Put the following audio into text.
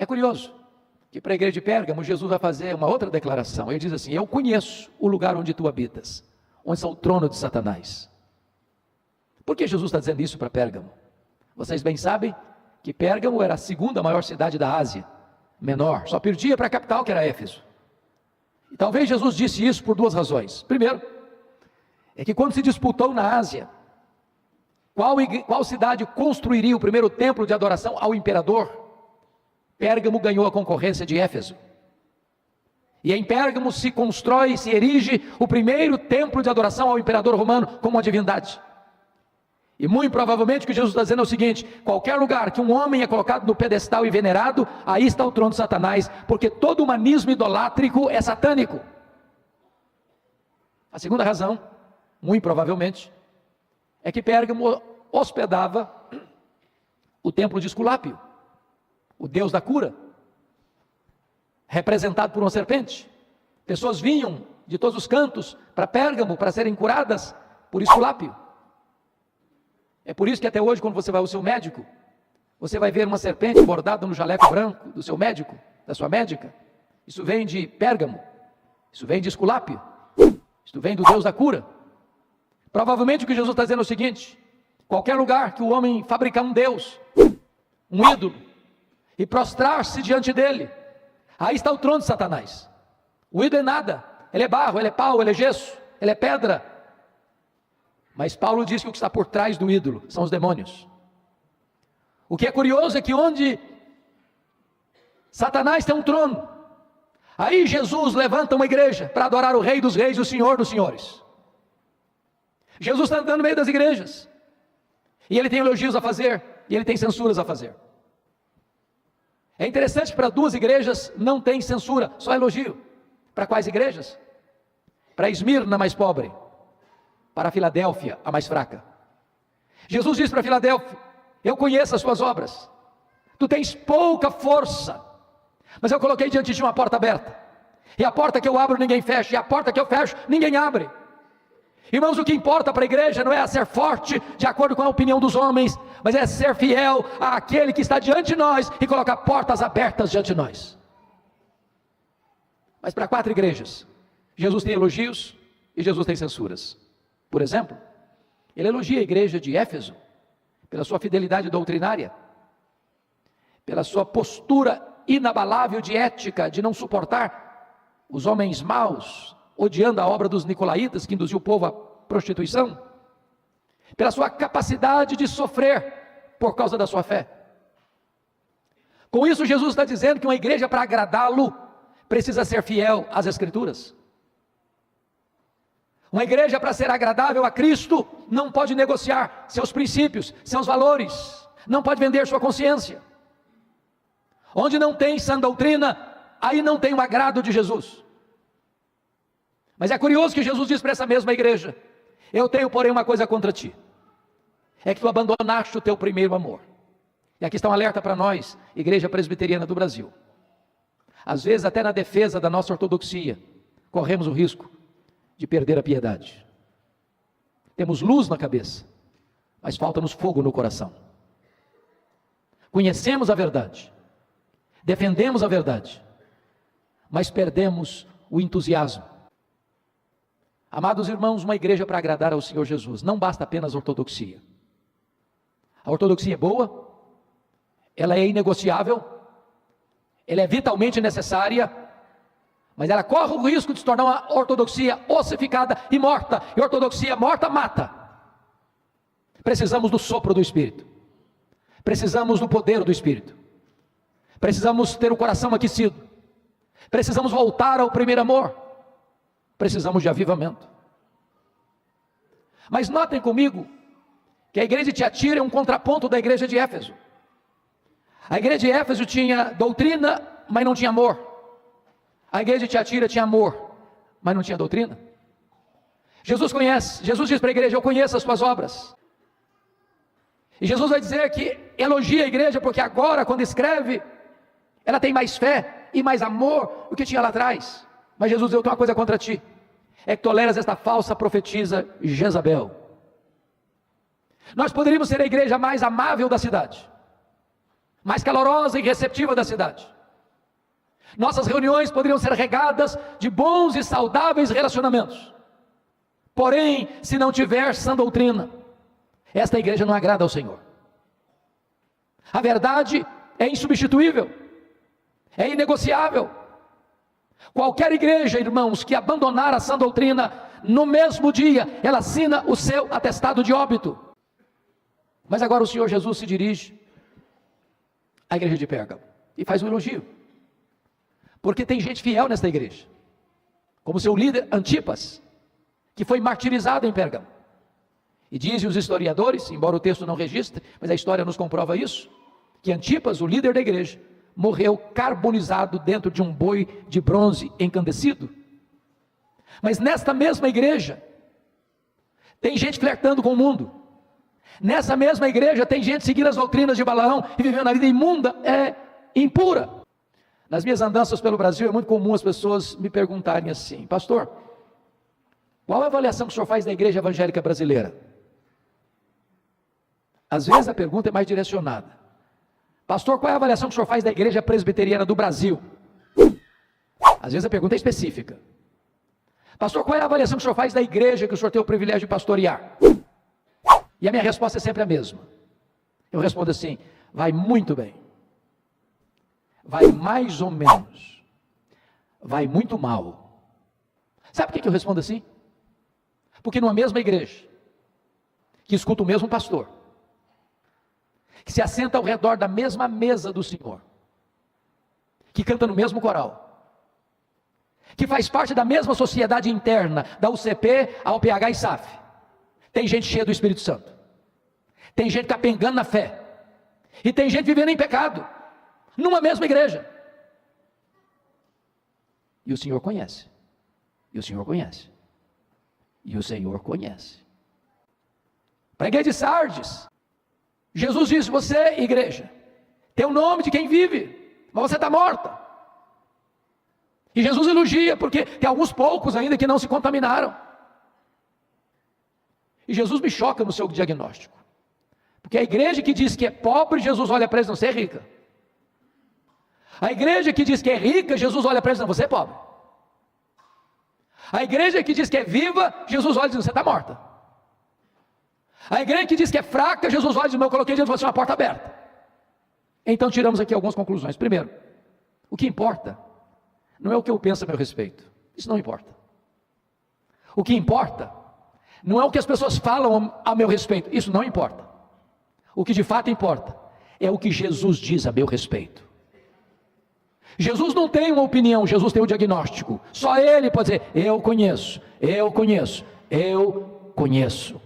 É curioso que para a igreja de Pérgamo, Jesus vai fazer uma outra declaração. Ele diz assim: eu conheço o lugar onde tu habitas, onde está o trono de Satanás. Por que Jesus está dizendo isso para Pérgamo? Vocês bem sabem que Pérgamo era a segunda maior cidade da Ásia, menor, só perdia para a capital, que era Éfeso. E talvez Jesus disse isso por duas razões. Primeiro, é que quando se disputou na Ásia, qual cidade construiria o primeiro templo de adoração ao imperador? Pérgamo ganhou a concorrência de Éfeso. E em Pérgamo se constrói, se erige o primeiro templo de adoração ao imperador romano como uma divindade. E muito provavelmente o que Jesus está dizendo é o seguinte: qualquer lugar que um homem é colocado no pedestal e venerado, aí está o trono de Satanás, porque todo humanismo idolátrico é satânico. A segunda razão, muito provavelmente, é que Pérgamo hospedava o templo de Esculápio, o deus da cura, representado por uma serpente. Pessoas vinham de todos os cantos para Pérgamo para serem curadas por Esculápio. É por isso que até hoje, quando você vai ao seu médico, você vai ver uma serpente bordada no jaleco branco do seu médico, da sua médica. Isso vem de Pérgamo, isso vem de Esculápio, isso vem do deus da cura. Provavelmente o que Jesus está dizendo é o seguinte: qualquer lugar que o homem fabricar um deus, um ídolo, e prostrar-se diante dele, aí está o trono de Satanás. O ídolo é nada, ele é barro, ele é pau, ele é gesso, ele é pedra. Mas Paulo diz que o que está por trás do ídolo são os demônios. O que é curioso é que onde Satanás tem um trono, aí Jesus levanta uma igreja para adorar o Rei dos Reis e o Senhor dos Senhores. Jesus está andando no meio das igrejas, e ele tem elogios a fazer, e ele tem censuras a fazer. É interessante que para duas igrejas não tem censura, só elogio. Para quais igrejas? Para Esmirna, mais pobre. Para Filadélfia, a mais fraca. Jesus diz para Filadélfia: eu conheço as suas obras, tu tens pouca força, mas eu coloquei diante de ti uma porta aberta, e a porta que eu abro ninguém fecha, e a porta que eu fecho ninguém abre. Irmãos, o que importa para a igreja não é ser forte de acordo com a opinião dos homens, mas é ser fiel àquele que está diante de nós e colocar portas abertas diante de nós. Mas para 4 igrejas, Jesus tem elogios e Jesus tem censuras. Por exemplo, ele elogia a igreja de Éfeso pela sua fidelidade doutrinária, pela sua postura inabalável de ética, de não suportar os homens maus, odiando a obra dos nicolaítas que induziu o povo à prostituição, pela sua capacidade de sofrer por causa da sua fé. Com isso, Jesus está dizendo que uma igreja, para agradá-lo, precisa ser fiel às Escrituras. Uma igreja, para ser agradável a Cristo, não pode negociar seus princípios, seus valores, não pode vender sua consciência. Onde não tem sã doutrina, aí não tem o agrado de Jesus. Mas é curioso que Jesus diz para essa mesma igreja: eu tenho, porém, uma coisa contra ti, é que tu abandonaste o teu primeiro amor. E aqui está um alerta para nós, igreja presbiteriana do Brasil. Às vezes, até na defesa da nossa ortodoxia, corremos o risco de perder a piedade. Temos luz na cabeça, mas falta-nos fogo no coração. Conhecemos a verdade, defendemos a verdade, mas perdemos o entusiasmo. Amados irmãos, uma igreja para agradar ao Senhor Jesus, não basta apenas ortodoxia. A ortodoxia é boa, ela é inegociável, ela é vitalmente necessária, mas ela corre o risco de se tornar uma ortodoxia ossificada e morta, e ortodoxia morta mata. Precisamos do sopro do Espírito, precisamos do poder do Espírito, precisamos ter o coração aquecido, precisamos voltar ao primeiro amor, precisamos de avivamento. Mas notem comigo que a igreja de Tiatira é um contraponto da igreja de Éfeso. A igreja de Éfeso tinha doutrina, mas não tinha amor. A igreja de Tiatira tinha amor, mas não tinha doutrina. Jesus diz para a igreja: eu conheço as suas obras. E Jesus vai dizer que elogia a igreja, porque agora, quando escreve, ela tem mais fé e mais amor do que tinha lá atrás. Mas Jesus diz: eu tenho uma coisa contra ti, é que toleras esta falsa profetisa Jezabel. Nós poderíamos ser a igreja mais amável da cidade, mais calorosa e receptiva da cidade. Nossas reuniões poderiam ser regadas de bons e saudáveis relacionamentos. Porém, se não tiver sã doutrina, esta igreja não agrada ao Senhor. A verdade é insubstituível, é inegociável. Qualquer igreja, irmãos, que abandonar a sã doutrina, no mesmo dia, ela assina o seu atestado de óbito. Mas agora o Senhor Jesus se dirige à igreja de Pérgamo e faz um elogio. Porque tem gente fiel nesta igreja, como seu líder Antipas, que foi martirizado em Pérgamo. E dizem os historiadores, embora o texto não registre, mas a história nos comprova isso, que Antipas, o líder da igreja, morreu carbonizado dentro de um boi de bronze encandecido. Mas nesta mesma igreja, tem gente flertando com o mundo. Nessa mesma igreja tem gente seguindo as doutrinas de Balaão e vivendo a vida imunda, impura. Nas minhas andanças pelo Brasil, é muito comum as pessoas me perguntarem assim: pastor, qual a avaliação que o senhor faz da igreja evangélica brasileira? Às vezes a pergunta é mais direcionada: pastor, qual é a avaliação que o senhor faz da igreja presbiteriana do Brasil? Às vezes a pergunta é específica: pastor, qual é a avaliação que o senhor faz da igreja que o senhor tem o privilégio de pastorear? E a minha resposta é sempre a mesma. Eu respondo assim: vai muito bem, vai mais ou menos, vai muito mal. Sabe por que eu respondo assim? Porque numa mesma igreja, que escuta o mesmo pastor, que se assenta ao redor da mesma mesa do Senhor, que canta no mesmo coral, que faz parte da mesma sociedade interna, da UCP, a UPH e SAF, tem gente cheia do Espírito Santo, tem gente capengando na fé, e tem gente vivendo em pecado, numa mesma igreja. E o Senhor conhece, e o Senhor conhece, e o Senhor conhece. Para a igreja de Sardes, Jesus disse: você, igreja, tem o nome de quem vive, mas você está morta. E Jesus elogia, porque tem alguns poucos ainda que não se contaminaram. E Jesus me choca no seu diagnóstico, porque a igreja que diz que é pobre, Jesus olha para eles: não, você é rica. A igreja que diz que é rica, Jesus olha para eles: não, você é pobre. A igreja que diz que é viva, Jesus olha e diz: você está morta. A igreja que diz que é fraca, Jesus olha e diz: eu coloquei diante de você uma porta aberta. Então tiramos aqui algumas conclusões. Primeiro, o que importa não é o que eu penso a meu respeito, isso não importa. O que importa não é o que as pessoas falam a meu respeito, isso não importa. O que de fato importa é o que Jesus diz a meu respeito. Jesus não tem uma opinião, Jesus tem um diagnóstico. Só Ele pode dizer: eu conheço, eu conheço, eu conheço.